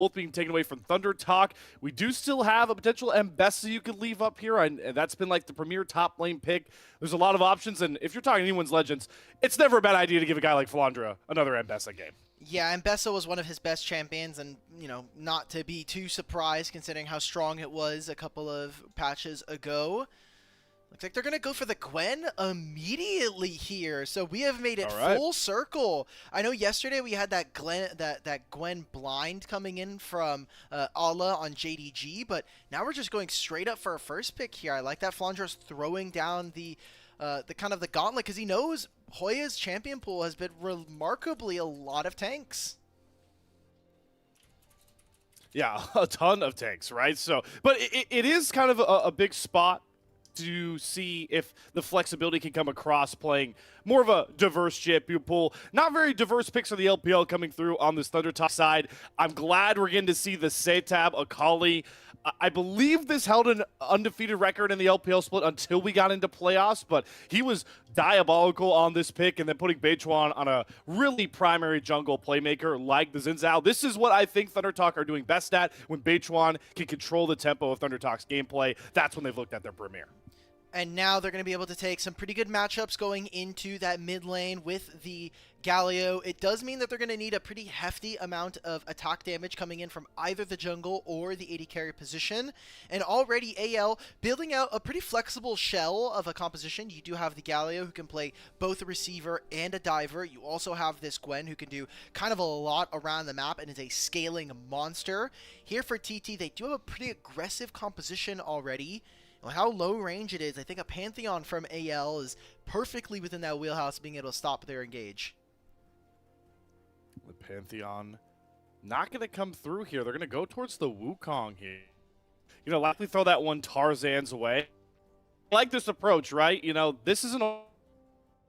both being taken away from ThunderTalk. We do still have a potential Mbessa you could leave up here, and that's been like the premier top lane pick. There's a lot of options, and if you're talking anyone's legends, it's never a bad idea to give a guy like Flandre another Mbessa game. Yeah, Mbessa was one of his best champions, and, not to be too surprised considering how strong it was a couple of patches ago. Looks like they're going to go for the Gwen immediately here. So we have made it full circle. I know yesterday we had that Gwen blind coming in from Ala on JDG, but now we're just going straight up for a first pick here. I like that Flandre's throwing down the kind of the gauntlet because he knows Hoya's champion pool has been remarkably a lot of tanks. Yeah, a ton of tanks, right? So, but it is kind of a big spot to see if the flexibility can come across playing more of a diverse champion pool. Not very diverse picks for the LPL coming through on this ThunderTalk side. I'm glad we're getting to see the SeTab, Akali. I believe this held an undefeated record in the LPL split until we got into playoffs, but he was diabolical on this pick and then putting Beichuan on a really primary jungle playmaker like the Zinzao. This is what I think ThunderTalk are doing best at when Beichuan can control the tempo of ThunderTalk's gameplay. That's when they've looked at their premier. And now they're going to be able to take some pretty good matchups going into that mid lane with the Galio. It does mean that they're going to need a pretty hefty amount of attack damage coming in from either the jungle or the AD carry position. And already AL building out a pretty flexible shell of a composition. You do have the Galio who can play both a receiver and a diver. You also have this Gwen who can do kind of a lot around the map and is a scaling monster. Here for TT, they do have a pretty aggressive composition already. How low range it is, I think a Pantheon from AL is perfectly within that wheelhouse being able to stop their engage. The Pantheon not going to come through here. They're going to go towards the Wukong here. Likely throw that one Tarzan's away. I like this approach, right? This isn't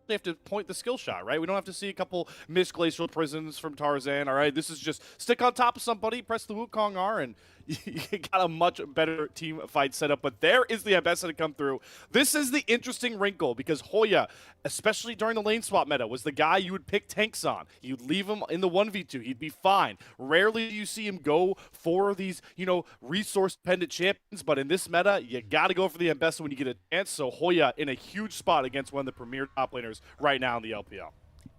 they have to point the skill shot, right? We don't have to see a couple missed glacial prisons from Tarzan, all right? This is just stick on top of somebody, press the Wukong R, and you got a much better team fight set up. But there is the Mbessa to come through. This is the interesting wrinkle because Hoya, especially during the lane swap meta, was the guy you would pick tanks on. You'd leave him in the 1v2. He'd be fine. Rarely do you see him go for these, resource-dependent champions. But in this meta, you got to go for the Mbessa when you get a chance. So Hoya in a huge spot against one of the premier top laners right now in the LPL.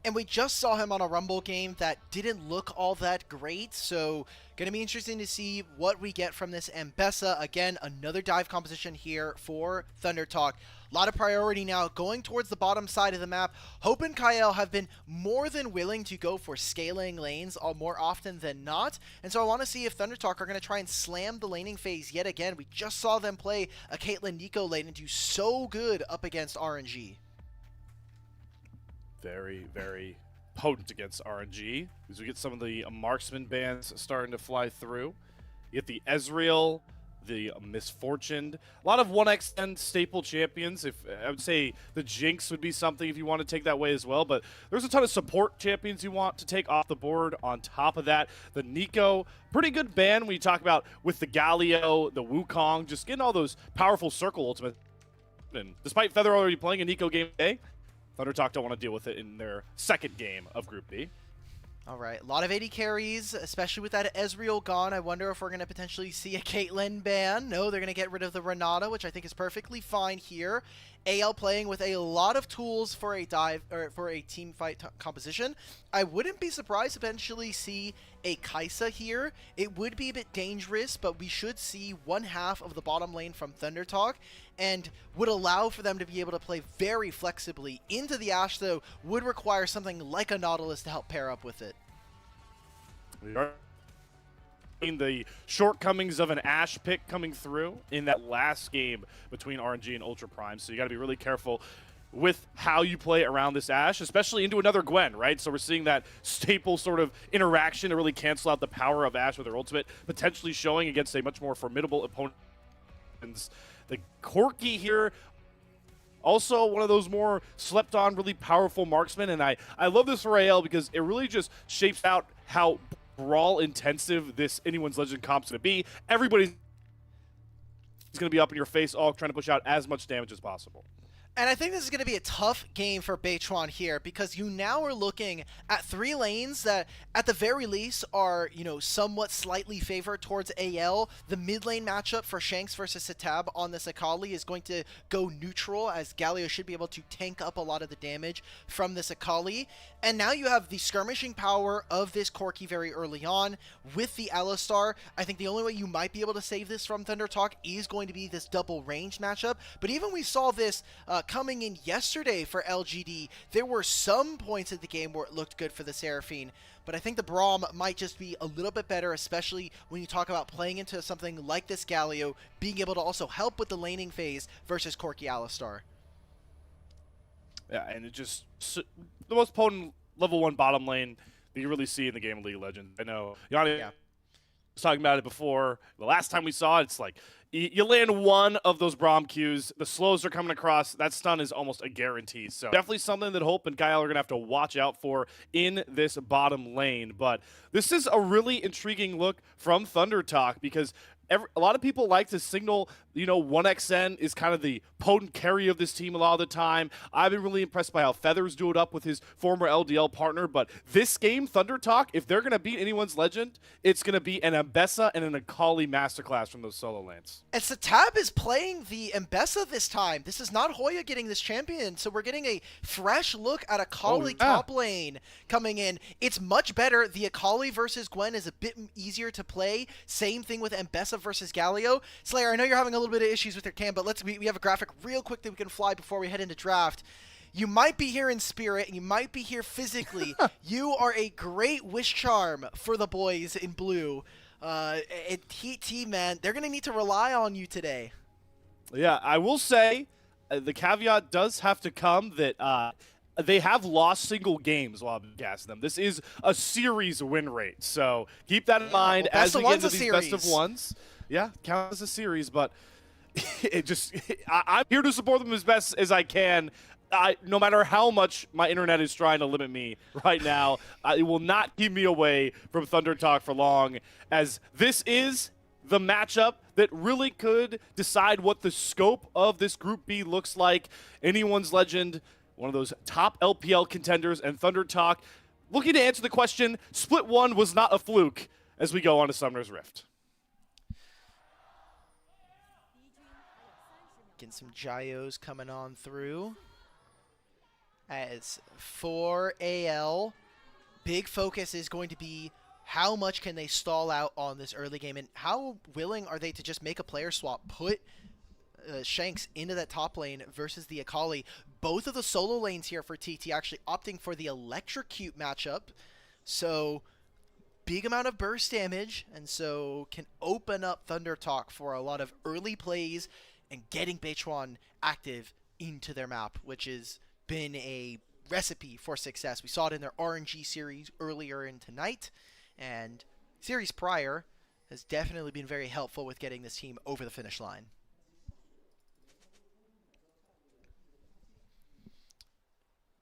And we just saw him on a Rumble game that didn't look all that great, so going to be interesting to see what we get from this Mbessa. Again, another dive composition here for ThunderTalk. A lot of priority now going towards the bottom side of the map. Hope and Kael have been more than willing to go for scaling lanes more often than not, and so I want to see if ThunderTalk are going to try and slam the laning phase yet again. We just saw them play a Caitlyn Nico lane and do so good up against RNG. Very, very potent against RNG. As we get some of the marksman bands starting to fly through. You get the Ezreal, the Misfortuned. A lot of 1x10 staple champions. I would say the Jinx would be something if you want to take that way as well. But there's a ton of support champions you want to take off the board. On top of that, the Nico, pretty good ban when you talk about with the Galio, the Wukong, just getting all those powerful circle ultimates. And despite Feather already playing a Nico game today, ThunderTalk don't want to deal with it in their second game of Group B. All right, a lot of AD carries, especially with that Ezreal gone. I wonder if we're going to potentially see a Caitlyn ban. No, they're going to get rid of the Renata, which I think is perfectly fine here. AL playing with a lot of tools for a dive or for a team fight composition. I wouldn't be surprised to eventually see a Kai'Sa here. It would be a bit dangerous, but we should see one half of the bottom lane from ThunderTalk and would allow for them to be able to play very flexibly. Into the Ashe, though, would require something like a Nautilus to help pair up with it. We are the shortcomings of an Ashe pick coming through in that last game between RNG and Ultra Prime, so you got to be really careful with how you play around this Ashe, especially into another Gwen, right? So we're seeing that staple sort of interaction to really cancel out the power of Ashe with her ultimate, potentially showing against a much more formidable opponent. The Corki here, also one of those more slept-on, really powerful marksmen, and I love this for AL because it really just shapes out how brawl intensive this Anyone's Legend comp's going to be. Everybody's going to be up in your face, all trying to push out as much damage as possible. And I think this is going to be a tough game for Beichuan here because you now are looking at 3 lanes that at the very least are, you know, somewhat slightly favored towards AL. The mid lane matchup for Shanks versus SeTab on this Akali is going to go neutral as Galio should be able to tank up a lot of the damage from this Akali. And now you have the skirmishing power of this Corki very early on with the Alistar. I think the only way you might be able to save this from ThunderTalk is going to be this double range matchup. But even we saw this coming in yesterday for LGD. There were some points of the game where it looked good for the Seraphine, but I think the Braum might just be a little bit better, especially when you talk about playing into something like this Galio, being able to also help with the laning phase versus Corki Alistar. Yeah, and it just the most potent level 1 bottom lane that you really see in the game of League of Legends. I know Yanni was talking about it before. The last time we saw it, it's like you land one of those Braum Qs, the slows are coming across, that stun is almost a guarantee. So definitely something that Hope and Kael are going to have to watch out for in this bottom lane. But this is a really intriguing look from ThunderTalk because a lot of people like to signal, you know, 1xN is kind of the potent carry of this team a lot of the time. I've been really impressed by how Feathers do it up with his former LDL partner. But this game, ThunderTalk, if they're going to beat anyone's legend, it's going to be an Mbessa and an Akali masterclass from those solo lanes. And SeTab is playing the Mbessa this time. This is not Hoya getting this champion, so we're getting a fresh look at Akali top lane coming in. It's much better. The Akali versus Gwen is a bit easier to play. Same thing with Mbessa versus Galio. Slayer, I know you're having a little bit of issues with your cam, but we have a graphic real quick that we can fly before we head into draft. You might be here in spirit, and you might be here physically. You are a great wish charm for the boys in blue. Heat team, man, they're going to need to rely on you today. Yeah, I will say the caveat does have to come that they have lost single games while I've been casting them. This is a series win rate, so keep that in mind as we get into these best of ones. Yeah, count as a series, but I'm here to support them as best as I can. No matter how much my internet is trying to limit me right now, it will not keep me away from ThunderTalk for long, as this is the matchup that really could decide what the scope of this Group B looks like. Anyone's legend, one of those top LPL contenders, and ThunderTalk looking to answer the question, Split 1 was not a fluke, as we go on to Summoner's Rift. Getting some gyos coming on through. As for AL, big focus is going to be how much can they stall out on this early game, and how willing are they to just make a player swap, put Shanks into that top lane versus the Akali. Both of the solo lanes here for TT actually opting for the Electrocute matchup, so big amount of burst damage, and so can open up ThunderTalk for a lot of early plays and getting Beichuan active into their map, which has been a recipe for success. We saw it in their RNG series earlier in tonight, and series prior has definitely been very helpful with getting this team over the finish line.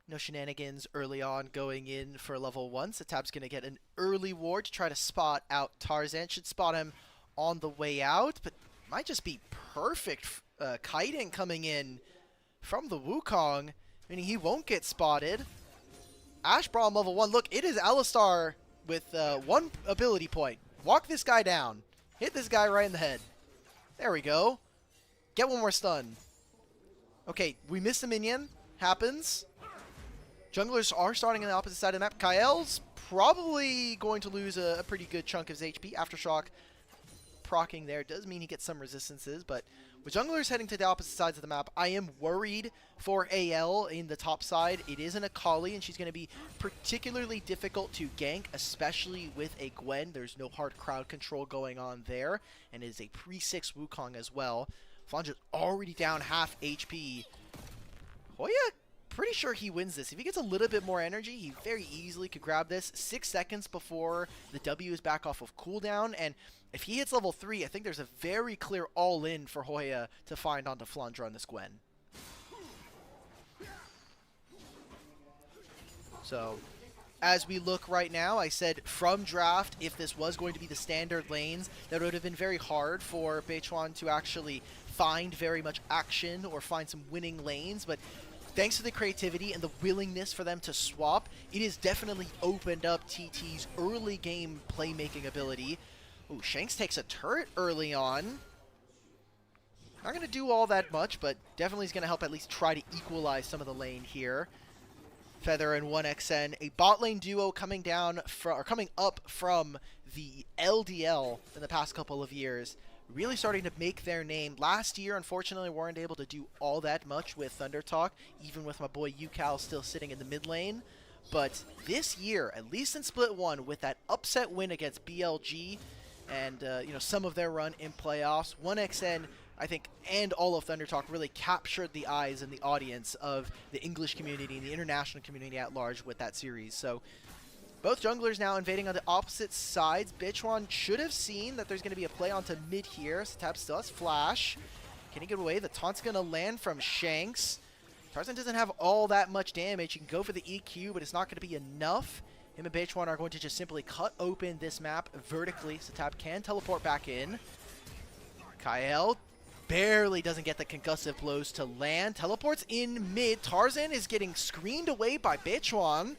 No shenanigans early on going in for level 1. SeTab's going to get an early ward to try to spot out Tarzan. Should spot him on the way out, but might just be perfect kiting coming in from the Wukong, meaning he won't get spotted. Ash Braum level 1. Look, it is Alistar with 1 ability point. Walk this guy down. Hit this guy right in the head. There we go. Get 1 more stun. Okay, we missed a minion. Happens. Junglers are starting on the opposite side of the map. Kael's probably going to lose a pretty good chunk of his HP. Aftershock proccing there does mean he gets some resistances, but with junglers heading to the opposite sides of the map, I am worried for AL in the top side. It is an Akali, and she's going to be particularly difficult to gank, especially with a Gwen. There's no hard crowd control going on there, and it is a pre-6 Wukong as well. Flandre's already down half HP. Hoya, pretty sure he wins this. If he gets a little bit more energy, he very easily could grab this 6 seconds before the W is back off of cooldown, and if he hits level 3, I think there's a very clear all-in for Hoya to find onto Flandre on this Gwen. So, as we look right now, I said from draft, if this was going to be the standard lanes, that would have been very hard for Beichuan to actually find very much action or find some winning lanes, but thanks to the creativity and the willingness for them to swap, it has definitely opened up TT's early game playmaking ability. Ooh, Shanks takes a turret early on. Not going to do all that much, but definitely is going to help at least try to equalize some of the lane here. Feather and 1xN, a bot lane duo coming up from the LDL in the past couple of years, really starting to make their name. Last year, unfortunately, weren't able to do all that much with ThunderTalk, even with my boy Kael still sitting in the mid lane. But this year, at least in Split 1, with that upset win against BLG and some of their run in playoffs, 1xN, I think, and all of ThunderTalk really captured the eyes and the audience of the English community and the international community at large with that series. So both junglers now invading on the opposite sides. Beichuan should have seen that there's going to be a play onto mid here. SeTab still has flash. Can he get away? The taunt's going to land from Shanks. Tarzan doesn't have all that much damage. He can go for the EQ, but it's not going to be enough. Him and Beichuan are going to just simply cut open this map vertically. SeTab can teleport back in. Kael barely doesn't get the concussive blows to land. Teleports in mid. Tarzan is getting screened away by Beichuan.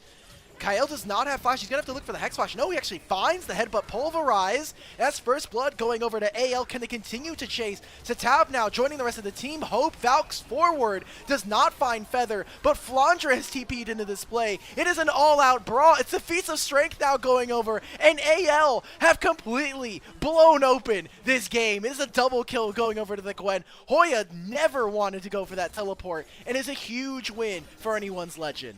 Kael does not have flash. He's going to have to look for the Hex Flash. No, he actually finds the headbutt pulverize. That's first blood going over to AL. Can they continue to chase? SeTab now joining the rest of the team. Hope Valks forward. Does not find Feather, but Flandre has TP'd into this play. It is an all-out brawl. It's the feats of strength now going over, and AL have completely blown open this game. It is a double kill going over to the Gwen. Hoya never wanted to go for that teleport, and is a huge win for anyone's legend.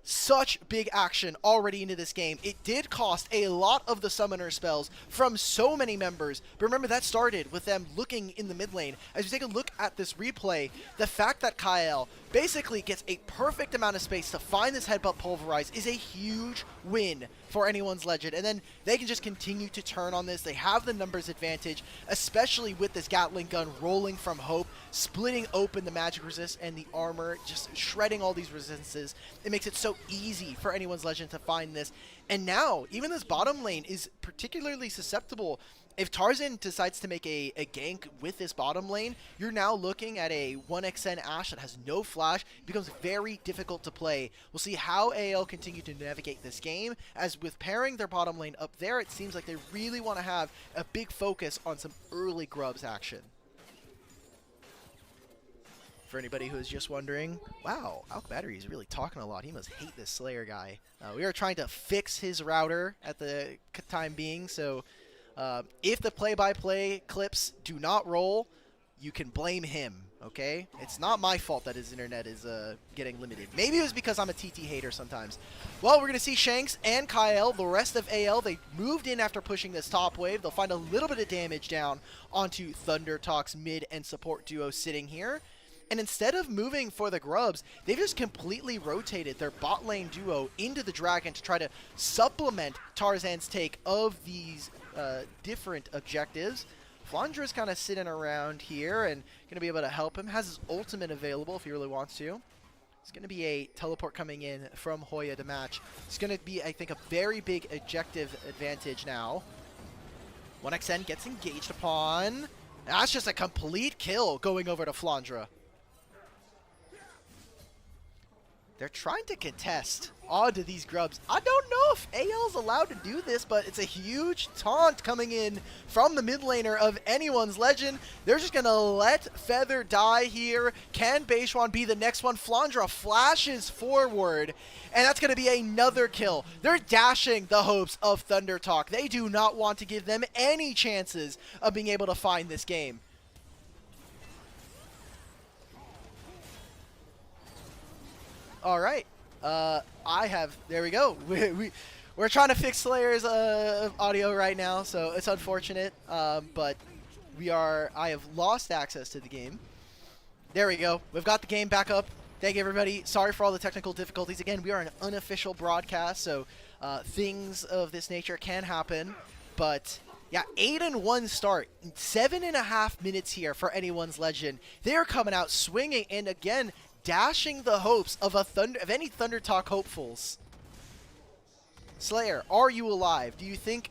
Such big action already into this game. It did cost a lot of the summoner spells from so many members, but remember that started with them looking in the mid lane. As we take a look at this replay, the fact that Kael basically gets a perfect amount of space to find this headbutt pulverize is a huge win for anyone's legend, and then they can just continue to turn on this. They have the numbers advantage, especially with this Gatling gun rolling from Hope, splitting open the magic resist and the armor, just shredding all these resistances. It makes it so easy for anyone's legend to find this, and now even this bottom lane is particularly susceptible. If Tarzan decides to make a gank with this bottom lane, you're now looking at a 1xN Ashe that has no flash. It becomes very difficult to play. We'll see how AL continue to navigate this game, as with pairing their bottom lane up there, it seems like they really want to have a big focus on some early grubs action. For anybody who is just wondering, wow, AlkBattery is really talking a lot. He must hate this Slayer guy. We are trying to fix his router at the time being, so if the play-by-play clips do not roll, you can blame him, okay? It's not my fault that his internet is getting limited. Maybe it was because I'm a TT hater sometimes. Well, we're going to see Shanks and Kael, the rest of AL. They moved in after pushing this top wave. They'll find a little bit of damage down onto ThunderTalk's mid and support duo sitting here. And instead of moving for the grubs, they've just completely rotated their bot lane duo into the Dragon to try to supplement Tarzan's take of these different objectives. Flandre's kind of sitting around here and going to be able to help him. Has his ultimate available if he really wants to. It's going to be a teleport coming in from Hoya to match. It's going to be, I think, a very big objective advantage now. 1xN gets engaged upon. That's just a complete kill going over to Flandre. They're trying to contest onto these grubs. I don't know if AL's allowed to do this, but it's a huge taunt coming in from the mid laner of anyone's legend. They're just going to let Feather die here. Can Beichuan be the next one? Flandre flashes forward, and that's going to be another kill. They're dashing the hopes of ThunderTalk. They do not want to give them any chances of being able to find this game. All right, there we go. We're trying to fix Slayer's audio right now, so it's unfortunate, but I have lost access to the game. There we go. We've got the game back up. Thank you, everybody. Sorry for all the technical difficulties. Again, we are an unofficial broadcast, so things of this nature can happen, but yeah, 8-1 start, 7.5 minutes here for anyone's legend. They're coming out swinging, and again, dashing the hopes of any ThunderTalk hopefuls. Slayer, are you alive? Do you think...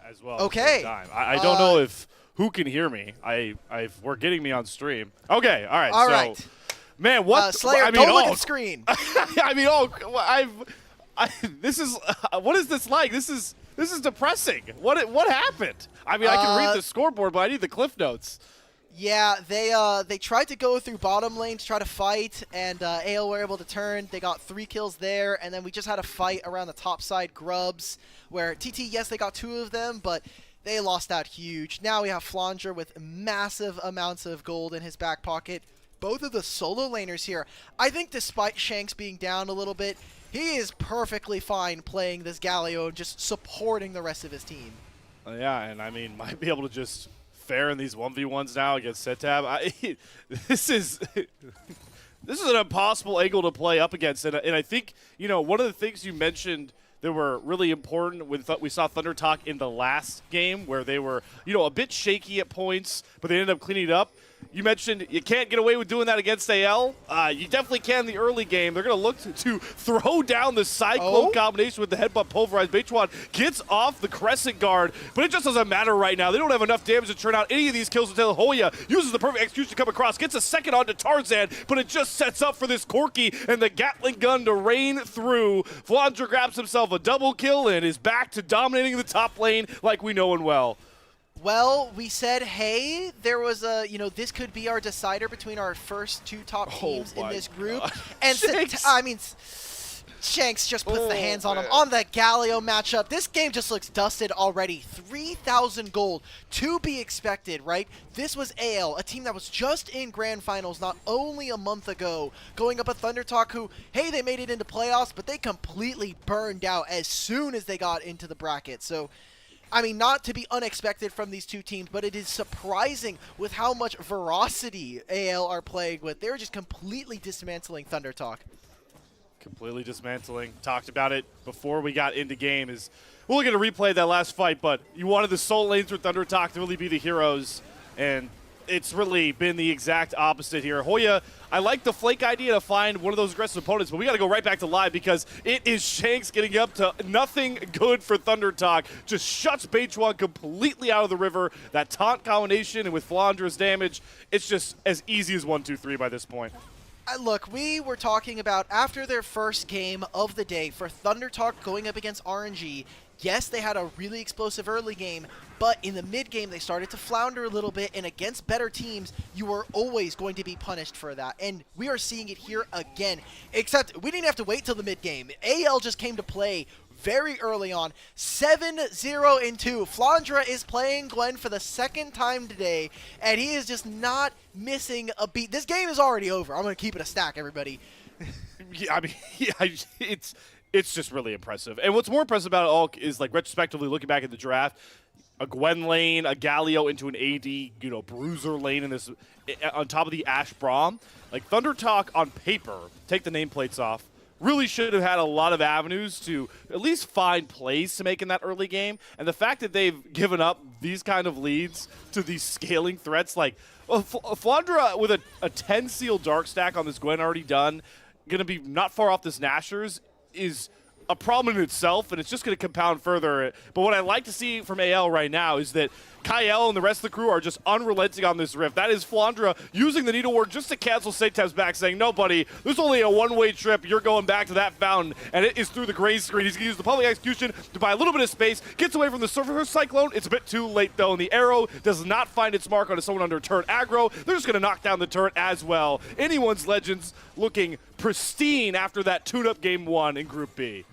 As well. Okay. I don't know if who can hear me. We're getting me on stream. Okay. All right. All so, right. Man, what? Slayer, I mean, don't look at the screen. I mean, this is what is this like? This is depressing. What happened? I mean, I can read the scoreboard, but I need the cliff notes. Yeah, they tried to go through bottom lane to try to fight, and AL were able to turn. They got 3 kills there, and then we just had a fight around the top side grubs, where TT, yes, they got 2 of them, but they lost out huge. Now we have Flandre with massive amounts of gold in his back pocket. Both of the solo laners here, I think despite Shanks being down a little bit, he is perfectly fine playing this Galio and just supporting the rest of his team. Yeah, and I mean, might be able to just fare in these 1v1s now against SeTab. This is an impossible angle to play up against, and I think, you know, one of the things you mentioned that were really important when we saw ThunderTalk in the last game, where they were, you know, a bit shaky at points, but they ended up cleaning it up. You mentioned you can't get away with doing that against AL. You definitely can in the early game. They're going to look to throw down the Cyclone combination with the headbutt pulverized. Beichuan gets off the Crescent Guard, but it just doesn't matter right now. They don't have enough damage to turn out any of these kills until Hoya uses the perfect execution to come across, gets a second onto Tarzan, but it just sets up for this Corki and the Gatling gun to rain through. Flandre grabs himself a double kill and is back to dominating the top lane like we know and well. Well, we said, hey, there was a, you know, this could be our decider between our first 2 top teams in this group. God. And Shanks. I mean, Shanks just puts the hands on him on the Galio matchup. This game just looks dusted already. 3,000 gold to be expected, right? This was AL, a team that was just in Grand Finals not only a month ago, going up a ThunderTalk who, hey, they made it into playoffs, but they completely burned out as soon as they got into the bracket. So, I mean, not to be unexpected from these 2 teams, but it is surprising with how much ferocity AL are playing with. They're just completely dismantling ThunderTalk. Completely dismantling. Talked about it before we got into game. We'll get a replay of that last fight, but you wanted the solo lanes for ThunderTalk to really be the heroes, and it's really been the exact opposite here. Hoya, I like the flake idea to find one of those aggressive opponents, but we got to go right back to live because it is Shanks getting up to nothing good for ThunderTalk. Just shuts Beichuan completely out of the river. That taunt combination and with Flandre's damage, it's just as easy as 1, 2, 3 by this point. Look, we were talking about after their first game of the day for ThunderTalk going up against RNG. Yes, they had a really explosive early game, but in the mid-game, they started to flounder a little bit, and against better teams, you are always going to be punished for that. And we are seeing it here again, except we didn't have to wait till the mid-game. AL just came to play very early on, 7-0-2. Flandre is playing Gwen for the 2nd time today, and he is just not missing a beat. This game is already over. I'm going to keep it a stack, everybody. Yeah, I mean, it's just really impressive. And what's more impressive about it all is, like, retrospectively looking back at the draft, a Gwen lane, a Galio into an AD, you know, bruiser lane in this, on top of the Ashe Braum. Like, ThunderTalk on paper, take the nameplates off, really should have had a lot of avenues to at least find plays to make in that early game. And the fact that they've given up these kind of leads to these scaling threats, like, well, Flandre with a 10 seal dark stack on this Gwen already done, going to be not far off this Nashers, is a problem in itself, and it's just going to compound further. But what I like to see from AL right now is that Kael and the rest of the crew are just unrelenting on this rift. That is Flandre using the Needle Ward just to cancel SeTab's back, saying, no, buddy, there's only a one-way trip. You're going back to that fountain, and it is through the gray screen. He's going to use the public execution to buy a little bit of space, gets away from the Surfer Cyclone. It's a bit too late, though, and the arrow does not find its mark on someone under turret aggro. They're just going to knock down the turret as well. Anyone's Legends looking pristine after that tune-up game 1 in Group B.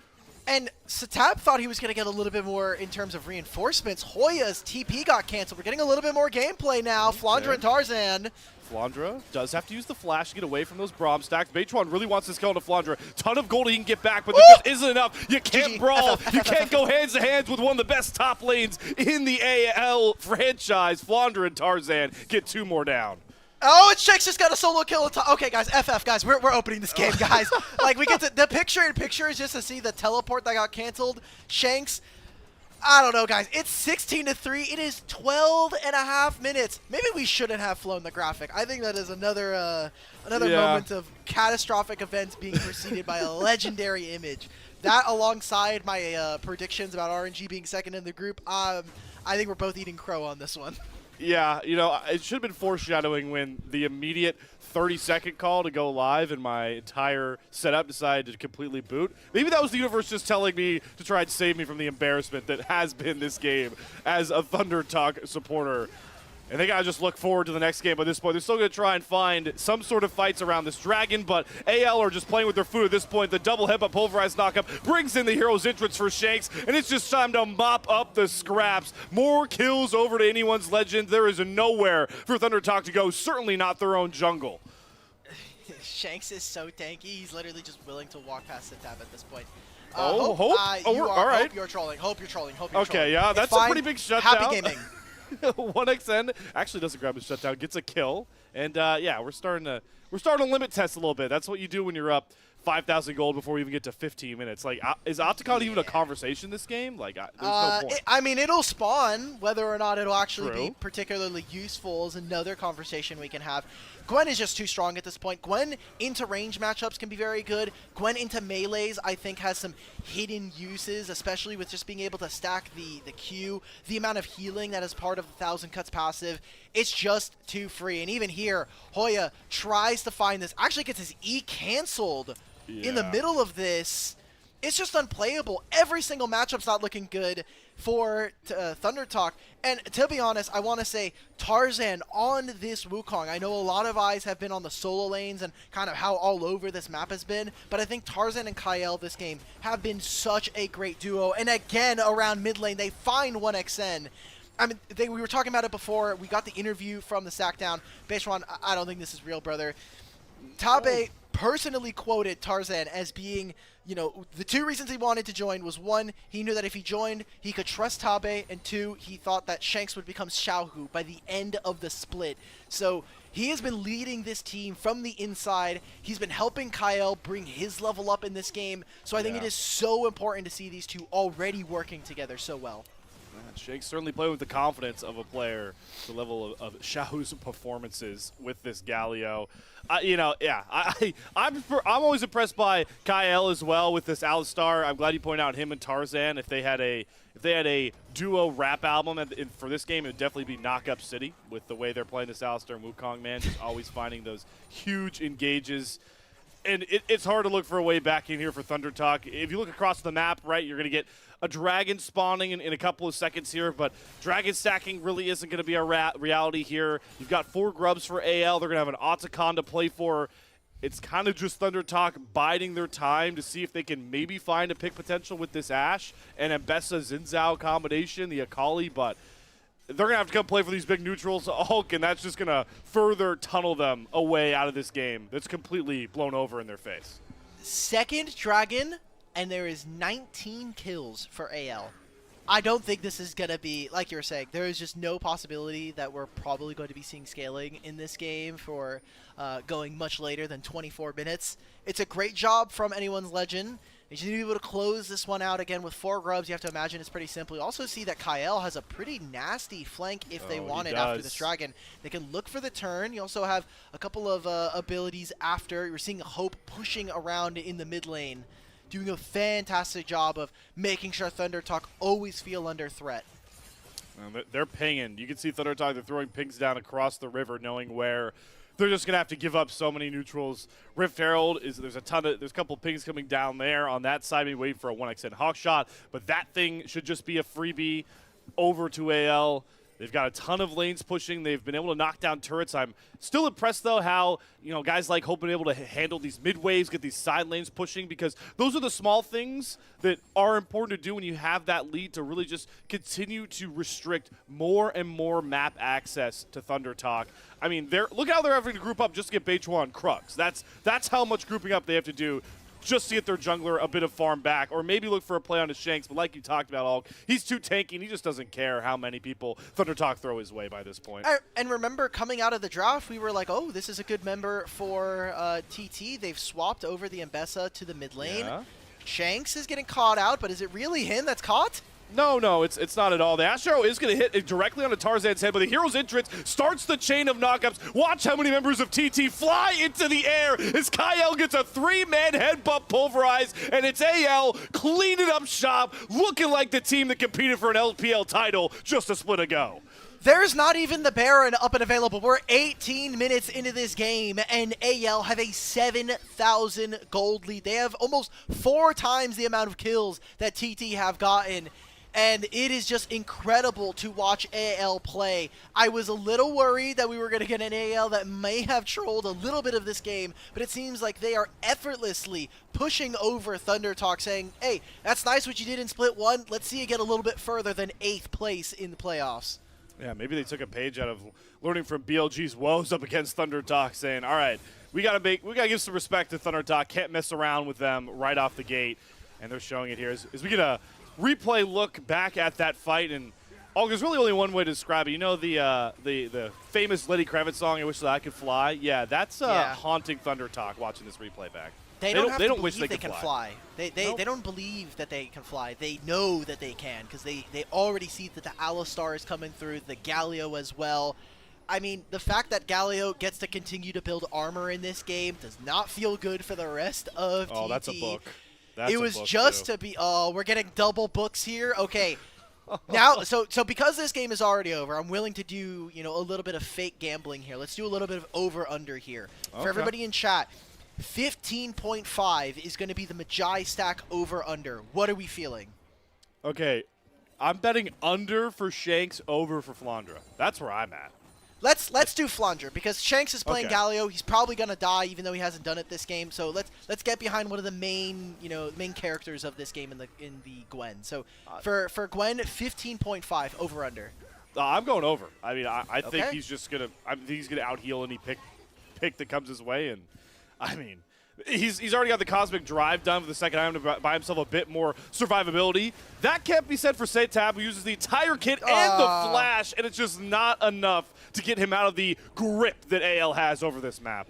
And SeTab thought he was going to get a little bit more in terms of reinforcements. Hoya's TP got canceled. We're getting a little bit more gameplay now. Flandre and Tarzan. Flandre does have to use the flash to get away from those Braum stacks. Beichuan really wants this kill to Flandre. Ton of gold he can get back, but there just isn't enough. You can't brawl. You can't go hands to hands with one of the best top lanes in the AL franchise. Flandre and Tarzan get 2 more down. Oh, and Shanks just got a solo kill. Okay, guys, FF, guys, we're opening this game, guys. Like, we get to, the picture in picture is just to see the teleport that got canceled. Shanks I don't know, guys. It's 16-3. It is 12.5 minutes. Maybe we shouldn't have flown the graphic. I think that is another moment of catastrophic events being preceded by a legendary image. That, alongside my predictions about RNG being second in the group, I think we're both eating crow on this one. Yeah, you know, it should have been foreshadowing when the immediate 30-second call to go live and my entire setup decided to completely boot. Maybe that was the universe just telling me to try and save me from the embarrassment that has been this game as a ThunderTalk supporter. And they got to just look forward to the next game. At this point, they're still going to try and find some sort of fights around this dragon, but AL are just playing with their food at this point. The double headbutt pulverized knockup brings in the hero's entrance for Shanks, and it's just time to mop up the scraps. More kills over to anyone's legend. There is nowhere for ThunderTalk to go, certainly not their own jungle. Shanks is so tanky, he's literally just willing to walk past SeTab at this point. All right. Hope you're trolling. Okay, yeah, that's a pretty big shutdown. Happy gaming. 1xN actually doesn't grab his shutdown, gets a kill, and yeah, we're starting to limit test a little bit. That's what you do when you're up 5,000 gold before we even get to 15 minutes. Like, is Opticon even a conversation this game? Like, there's no point. I mean, it'll spawn. Whether or not it'll actually be particularly useful is another conversation we can have. Gwen is just too strong at this point. Gwen into range matchups can be very good. Gwen into melees, I think, has some hidden uses, especially with just being able to stack the Q, the amount of healing that is part of the 1,000 Cuts passive. It's just too free. And even here, Hoya tries to find this, actually gets his E canceled in the middle of this. It's just unplayable. Every single matchup's not looking good for ThunderTalk. And to be honest, I want to say Tarzan on this Wukong. I know a lot of eyes have been on the solo lanes and kind of how all over this map has been, but I think Tarzan and Kael this game have been such a great duo. And again, around mid lane, they find 1xN. I mean, we were talking about it before. We got the interview from the Sackdown. Beichuan, I don't think this is real, brother. Tabe personally quoted Tarzan as being, you know, the two reasons he wanted to join was, one, he knew that if he joined, he could trust Tabe, and two, he thought that Shanks would become Xiaohu by the end of the split. So he has been leading this team from the inside. He's been helping Kael bring his level up in this game. So I think it is so important to see these two already working together so well. Shanks certainly playing with the confidence of a player, the level of Xiaohu's performances with this Galio. You know, yeah, I'm always impressed by Kael as well with this Alistar. I'm glad you pointed out him and Tarzan. If they had a duo rap album for this game, it would definitely be Knock Up City with the way they're playing this Alistar and Wukong, man. Just always finding those huge engages. And it's hard to look for a way back in here for ThunderTalk. If you look across the map, right, you're going to get a dragon spawning in a couple of seconds here, but dragon stacking really isn't going to be a reality here. You've got 4 grubs for AL. They're going to have an Otacon to play for. It's kind of just ThunderTalk biding their time to see if they can maybe find a pick potential with this Ashe and Mbessa Xin combination, the Akali, but they're going to have to come play for these big neutrals, Hulk, and that's just going to further tunnel them away out of this game that's completely blown over in their face. Second dragon, and there is 19 kills for AL. I don't think this is going to be, like you were saying, there is just no possibility that we're probably going to be seeing scaling in this game for going much later than 24 minutes. It's a great job from anyone's legend. You should be able to close this one out again with 4 grubs. You have to imagine it's pretty simple. You also see that Kael has a pretty nasty flank if they want it after this dragon. They can look for the turn. You also have a couple of abilities after. You're seeing Hope pushing around in the mid lane, doing a fantastic job of making sure ThunderTalk always feel under threat. They're pinging. You can see ThunderTalk, they're throwing pings down across the river, knowing where they're just gonna have to give up so many neutrals. Rift Herald there's a couple pings coming down there on that side. Maybe waiting for a 1xN hawk shot, but that thing should just be a freebie over to AL. They've got a ton of lanes pushing. They've been able to knock down turrets. I'm still impressed, though, how guys like Hope been able to handle these mid waves, get these side lanes pushing, because those are the small things that are important to do when you have that lead to really just continue to restrict more and more map access to ThunderTalk. I mean, look how they're having to group up just to get Beichuan Crux. That's how much grouping up they have to do just to get their jungler a bit of farm back, or maybe look for a play on his Shanks. But like you talked about, Alk, he's too tanky, and he just doesn't care how many people ThunderTalk throw his way by this point. And remember, coming out of the draft, we were like, oh, this is a good member for TT. They've swapped over the Mbessa to the mid lane. Yeah. Shanks is getting caught out, but is it really him that's caught? No, it's not at all. The Ash Arrow is going to hit it directly onto Tarzan's head, but the hero's entrance starts the chain of knockups. Watch how many members of TT fly into the air as Kael gets a 3-man headbutt pulverized, and it's AL cleaning up shop, looking like the team that competed for an LPL title just a split ago. There's not even the Baron up and available. We're 18 minutes into this game, and AL have a 7,000 gold lead. They have almost 4 times the amount of kills that TT have gotten, and it is just incredible to watch AL play. I was a little worried that we were going to get an AL that may have trolled a little bit of this game, but it seems like they are effortlessly pushing over ThunderTalk, saying, hey, that's nice what you did in Split 1. Let's see you get a little bit further than 8th place in the playoffs. Yeah, maybe they took a page out of learning from BLG's woes up against ThunderTalk, saying, all right, we gotta give some respect to ThunderTalk. Can't mess around with them right off the gate. And they're showing it here as we get a replay look back at that fight. And there's really only one way to describe it. You know the famous Lenny Kravitz song, I Wish That I Could Fly? Yeah, that's haunting ThunderTalk watching this replay back. They don't wish believe they can fly. They don't believe that they can fly. They know that they can because they already see that the Alistar is coming through, the Galio as well. I mean, the fact that Galio gets to continue to build armor in this game does not feel good for the rest of TT. Oh, that's a book. It was just to be, we're getting double books here. Okay. Now, so because this game is already over, I'm willing to do, a little bit of fake gambling here. Let's do a little bit of over-under here. Okay. For everybody in chat, 15.5 is going to be the Magi stack over-under. What are we feeling? Okay, I'm betting under for Shanks, over for Flandre. That's where I'm at. Let's do Flandre because Shanks is playing Galio. He's probably gonna die even though he hasn't done it this game. So let's get behind one of the main main characters of this game in the Gwen. So for Gwen, 15.5 over under. I'm going over. I mean I think he's just gonna out heal any pick that comes his way, and I mean. He's already got the Cosmic Drive done for the second item to buy himself a bit more survivability. That can't be said for SeTab, who uses the entire kit and the Flash, and it's just not enough to get him out of the grip that AL has over this map.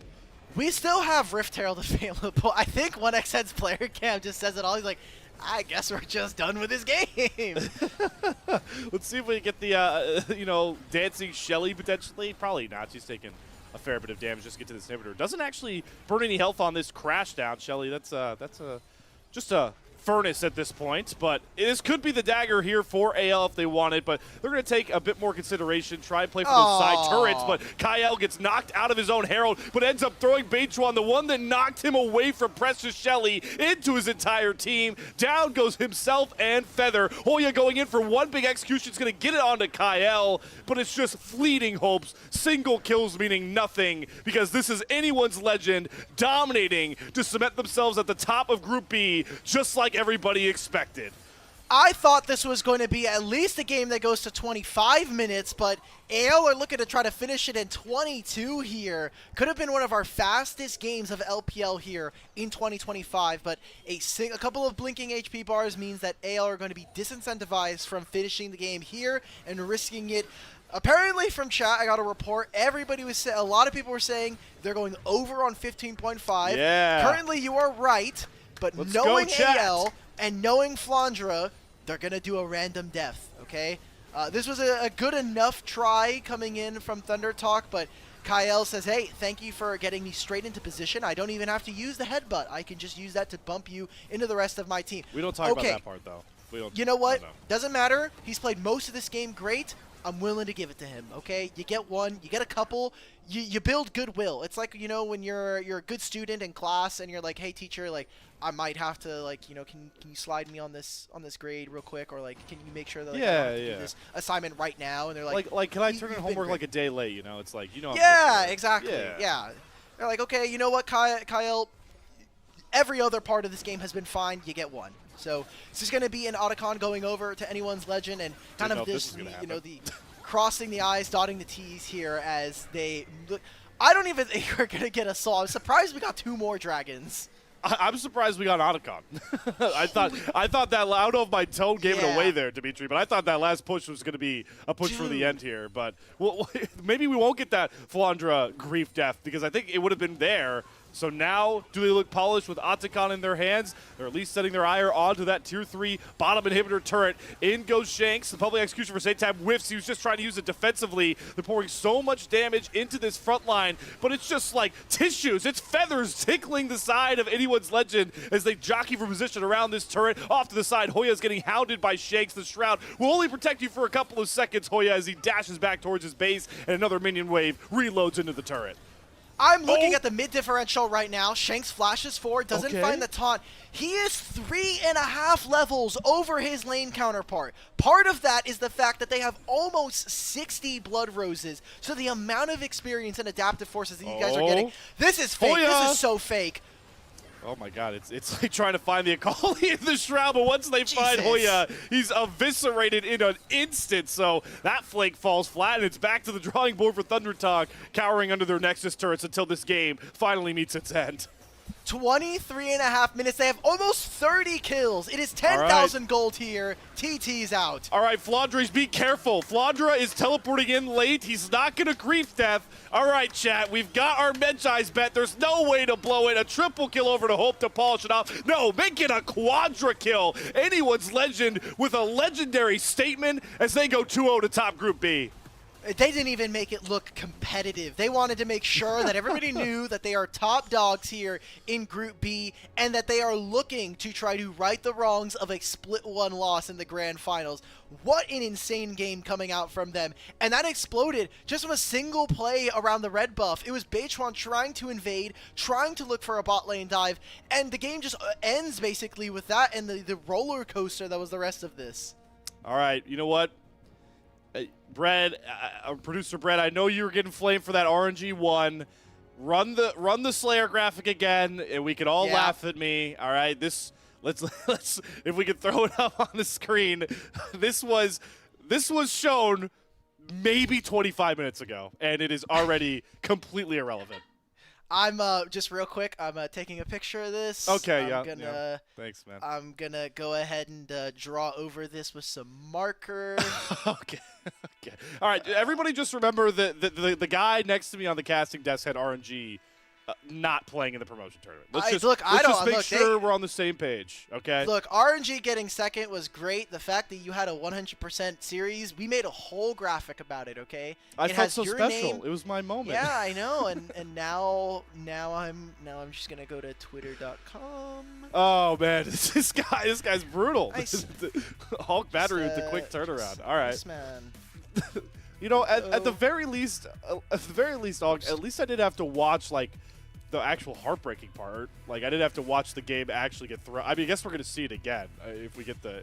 We still have Rift Herald available. I think 1xN's player cam just says it all. He's like, I guess we're just done with this game. Let's see if we get the, dancing Shelly potentially. Probably not. She's taking a fair bit of damage just to get to this inhibitor. Doesn't actually burn any health on this crash down, Shelly. That's just a furnace at this point, but this could be the dagger here for AL if they want it, but they're going to take a bit more consideration, try and play for those side turrets, but Kael gets knocked out of his own Herald, but ends up throwing Beichuan, the one that knocked him away from Precious Shelly, into his entire team. Down goes himself and Feather. Hoya going in for one big execution. It's going to get it onto Kael, but it's just fleeting hopes. Single kills meaning nothing, because this is anyone's legend dominating to cement themselves at the top of Group B, just like everybody expected. I thought this was going to be at least a game that goes to 25 minutes, but AL are looking to try to finish it in 22 here. Could have been one of our fastest games of LPL here in 2025, but a couple of blinking HP bars means that AL are going to be disincentivized from finishing the game here and risking it. Apparently from chat, I got a report. A lot of people were saying they're going over on 15.5. Yeah. Currently, you are right. But knowing AL and knowing Flandre, they're going to do a random death, okay? This was a good enough try coming in from ThunderTalk, but Kael says, hey, thank you for getting me straight into position. I don't even have to use the headbutt. I can just use that to bump you into the rest of my team. We don't talk about that part, though. You know what? Doesn't matter. He's played most of this game great. I'm willing to give it to him, okay? You get one, you get a couple, you build goodwill. It's like, when you're a good student in class and you're like, hey, teacher, like, I might have to, like, can you slide me on this grade real quick? Or, like, can you make sure that, like, I don't have to do this assignment right now? And they're like, can I turn in homework like a day late? It's like, Yeah, exactly, yeah. They're like, okay, you know what, Kael, every other part of this game has been fine. You get one. So this is going to be an Otacon going over to anyone's legend and kind of this the crossing the I's, dotting the T's here as they look. I don't even think we're going to get a soul. I'm surprised we got 2 more dragons. I'm surprised we got Otacon. I thought that, I don't know if my tone gave it away there, Dimitri, but I thought that last push was going to be a push for the end here. But maybe we won't get that Flandre grief death, because I think it would have been there So now, do they look polished with Otacon in their hands? They're at least setting their ire onto that tier 3 bottom inhibitor turret. In goes Shanks. The public execution for SeTab whiffs. He was just trying to use it defensively. They're pouring so much damage into this front line, but it's just like tissues. It's feathers tickling the side of anyone's legend as they jockey for position around this turret. Off to the side, Hoya's getting hounded by Shanks. The Shroud will only protect you for a couple of seconds, Hoya, as he dashes back towards his base, and another minion wave reloads into the turret. I'm looking at the mid differential right now. Shanks flashes forward, doesn't find the taunt. He is 3.5 levels over his lane counterpart. Part of that is the fact that they have almost 60 blood roses. So the amount of experience and adaptive forces that you guys are getting, this is fake. This is so fake. Oh my god, it's like trying to find the Akali in the Shroud, but once they find Hoya, he's eviscerated in an instant. So that flank falls flat, and it's back to the drawing board for ThunderTalk, cowering under their Nexus turrets until this game finally meets its end. 23.5 minutes. They have almost 30 kills. It is 10,000 gold here. TT's out. All right, Flandre's, be careful. Flandre is teleporting in late. He's not going to grief death. All right, chat, we've got our Medjai's bet. There's no way to blow it. A triple kill over to Hope to polish it off. No, make it a quadra kill. Anyone's legend with a legendary statement as they go 2-0 to top Group B. They didn't even make it look competitive. They wanted to make sure that everybody knew that they are top dogs here in Group B and that they are looking to try to right the wrongs of a split 1 loss in the grand finals. What an insane game coming out from them. And that exploded just from a single play around the red buff. It was Beichuan trying to invade, trying to look for a bot lane dive, and the game just ends basically with that and the roller coaster that was the rest of this. All right, you know what? Brad, producer Brad, I know you were getting flamed for that RNG one. Run the Slayer graphic again, and we can all laugh at me. All right, let's if we could throw it up on the screen. This was shown maybe 25 minutes ago, and it is already completely irrelevant. I'm just real quick. I'm taking a picture of this. Okay, yeah. Thanks, man. I'm gonna go ahead and draw over this with some marker. Okay. Okay. All right. Everybody, just remember that the guy next to me on the casting desk had RNG. Not playing in the promotion tournament. Let's just make sure we're on the same page, okay? Look, RNG getting second was great. The fact that you had a 100% series, we made a whole graphic about it, okay? I felt so special. It was my moment. Yeah, I know. And now I'm just gonna go to twitter.com. Oh man, this guy's brutal. AlkBattery with the quick turnaround. All right. Nice, man. You know, at the very least, Alk, at least I did have to watch like the actual heartbreaking part. Like, I didn't have to watch the game actually get thrown. I mean, I guess we're going to see it again if we get the,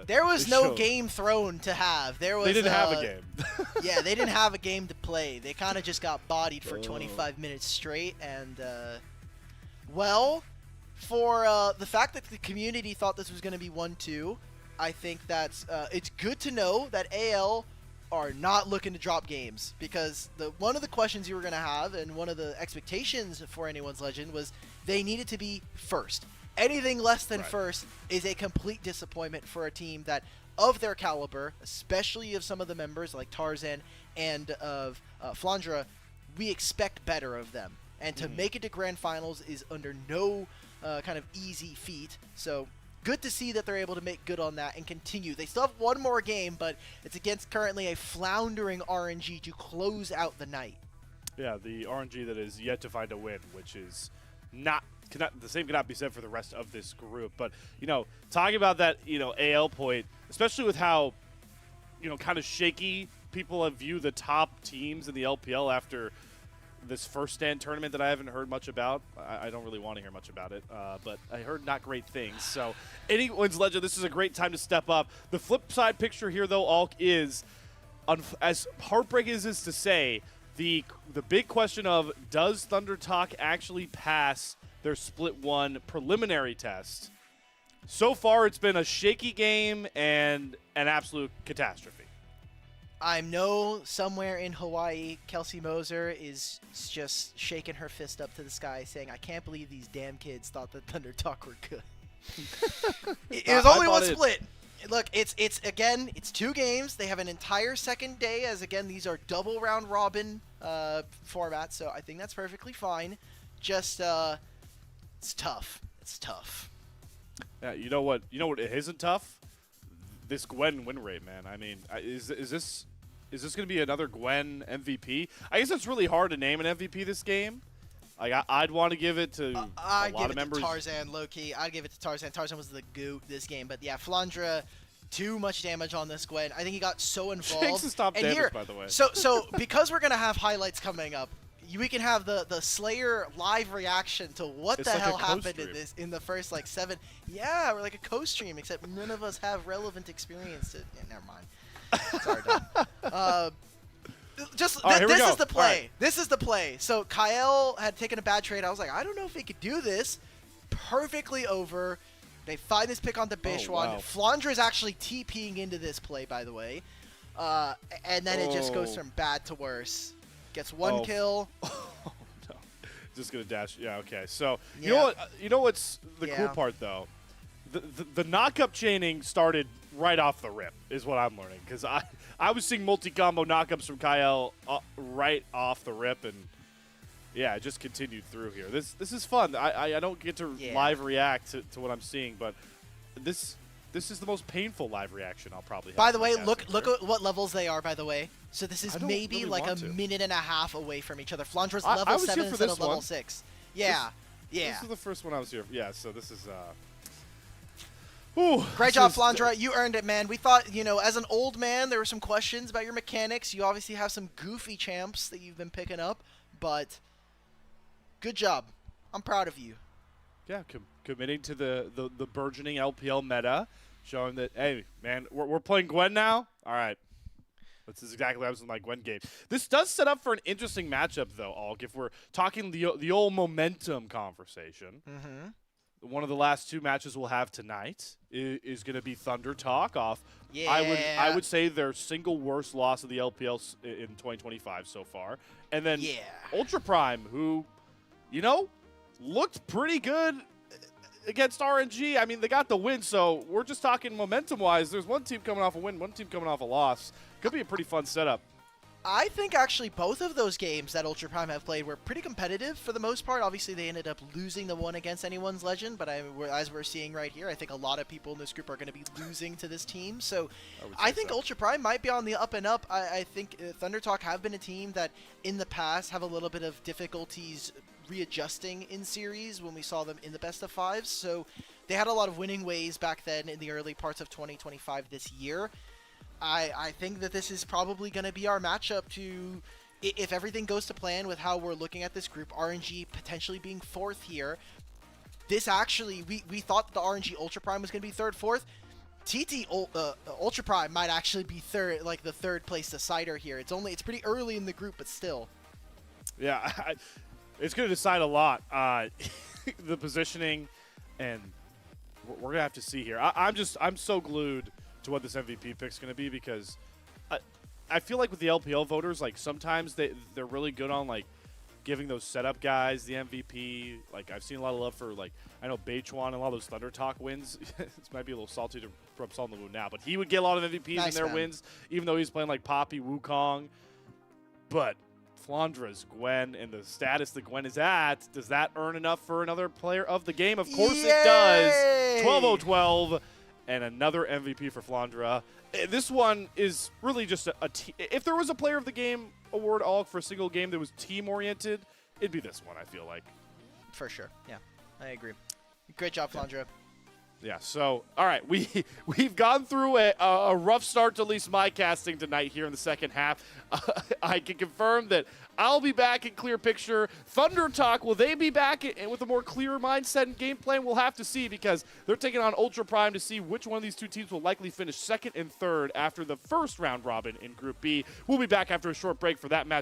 There was no game thrown to have. They didn't have a game. Yeah, they didn't have a game to play. They kind of just got bodied for 25 minutes straight. And, well, for the fact that the community thought this was going to be 1-2, I think that's, it's good to know that AL are not looking to drop games, because one of the questions you were going to have and one of the expectations for anyone's legend was they needed to be first. Anything less than first is a complete disappointment for a team that of their caliber, especially of some of the members like Tarzan and of Flandre. We expect better of them, and to make it to grand finals is under no kind of easy feat. So good to see that they're able to make good on that and continue. They still have one more game, but it's against currently a floundering RNG to close out the night. Yeah, the RNG that is yet to find a win, which is the same cannot be said for the rest of this group. But, you know, talking about that, you know, AL point, especially with how, you know, kind of shaky people have viewed the top teams in the LPL after this first stand tournament that I haven't heard much about. I don't really want to hear much about it, but I heard not great things. So anyone's legend, this is a great time to step up. The flip side picture here, though, Alk, is, as heartbreaking as is to say, the big question of, does ThunderTalk actually pass their split 1 preliminary test? So far, it's been a shaky game and an absolute catastrophe. I know somewhere in Hawaii, Kelsey Moser is just shaking her fist up to the sky saying, I can't believe these damn kids thought that ThunderTalk were good. It was only one split. Look, it's 2 games. They have an entire second day, as again, these are double round robin formats, so I think that's perfectly fine. just it's tough. It's tough. Yeah, you know what? You know what? It isn't tough. This Gwen win rate, man. I mean, is this going to be another Gwen MVP? I guess it's really hard to name an MVP this game. Like I'd want to give it to a lot of members. To Tarzan, low key. I'd give it to Tarzan. Tarzan was the goat this game, but yeah, Flandre, too much damage on this Gwen. I think he got so involved. Shanks is top damage, by the way. So because we're gonna have highlights coming up, we can have the Slayer live reaction to what the hell happened in the first like 7. Yeah, we're like a co-stream, except none of us have relevant experience to. Yeah, never mind. Sorry, Dom. This is the play. Right. This is the play. So Kael had taken a bad trade. I was like, I don't know if he could do this. Perfectly over. They find this pick on the Beichuan. Wow. Flandre is actually TPing into this play, by the way. And then it just goes from bad to worse. Gets 1 kill. Oh, no. Just gonna dash. Yeah. Okay. So you know what? You know what's the cool part though? The knock-up chaining started right off the rip, is what I'm learning, because I was seeing multi-combo knockups from Kael right off the rip, and yeah, it just continued through here. This is fun. I don't get to live react to what I'm seeing, but this is the most painful live reaction I'll probably have. By the way, look at what levels they are, by the way. So this is maybe really like a minute and a half away from each other. Flandre's level 7 instead of level 6. Yeah. This is the first one I was here. Yeah, so this is great job, Flandre. You earned it, man. We thought, as an old man, there were some questions about your mechanics. You obviously have some goofy champs that you've been picking up, but good job. I'm proud of you. Yeah, committing to the burgeoning LPL meta, showing that, hey, man, we're playing Gwen now? All right. This is exactly what I was in my Gwen game. This does set up for an interesting matchup, though, Alk. If we're talking the old momentum conversation, one of the last 2 matches we'll have tonight is going to be ThunderTalk off. Yeah. I would say their single worst loss of the LPL in 2025 so far. And then Ultra Prime, who, looked pretty good against RNG. I mean, they got the win, so we're just talking momentum-wise. There's one team coming off a win, one team coming off a loss. Could be a pretty fun setup. I think actually both of those games that Ultra Prime have played were pretty competitive for the most part. Obviously, they ended up losing the one against Anyone's Legend, but as we're seeing right here, I think a lot of people in this group are going to be losing to this team. So I think Ultra Prime might be on the up and up. I think ThunderTalk have been a team that in the past have a little bit of difficulties readjusting in series when we saw them in the best of 5s. So they had a lot of winning ways back then in the early parts of 2025 this year. I think that this is probably going to be our matchup to, if everything goes to plan with how we're looking at this group, RNG potentially being 4th here. This actually, we thought the RNG Ultra Prime was going to be 3rd, 4th. TT Ultra Prime might actually be 3rd, like the 3rd place decider here. It's pretty early in the group, but still. Yeah, it's going to decide a lot. The positioning, and we're going to have to see here. I'm so glued to what this MVP pick's going to be, because I feel like with the LPL voters, like sometimes they're really good on like giving those setup guys the MVP. Like I've seen a lot of love for, like, I know Beichuan and a lot of those ThunderTalk wins. This might be a little salty to rub salt in the wound now, but he would get a lot of MVPs in their wins, even though he's playing like Poppy, Wukong. But Flandre's Gwen and the status that Gwen is at, does that earn enough for another player of the game? Of course it does. 12-0-12. And another MVP for Flandre. This one is really just if there was a player of the game award all for a single game that was team-oriented, it'd be this one, I feel like. For sure. Yeah, I agree. Great job, Flandre. Yeah, so, all right, we've gone through a rough start to at least my casting tonight here in the second half. I can confirm that I'll be back in clear picture. ThunderTalk, will they be back with a more clear mindset and game plan? We'll have to see, because they're taking on Ultra Prime to see which one of these 2 teams will likely finish 2nd and 3rd after the first round robin in Group B. We'll be back after a short break for that matchup.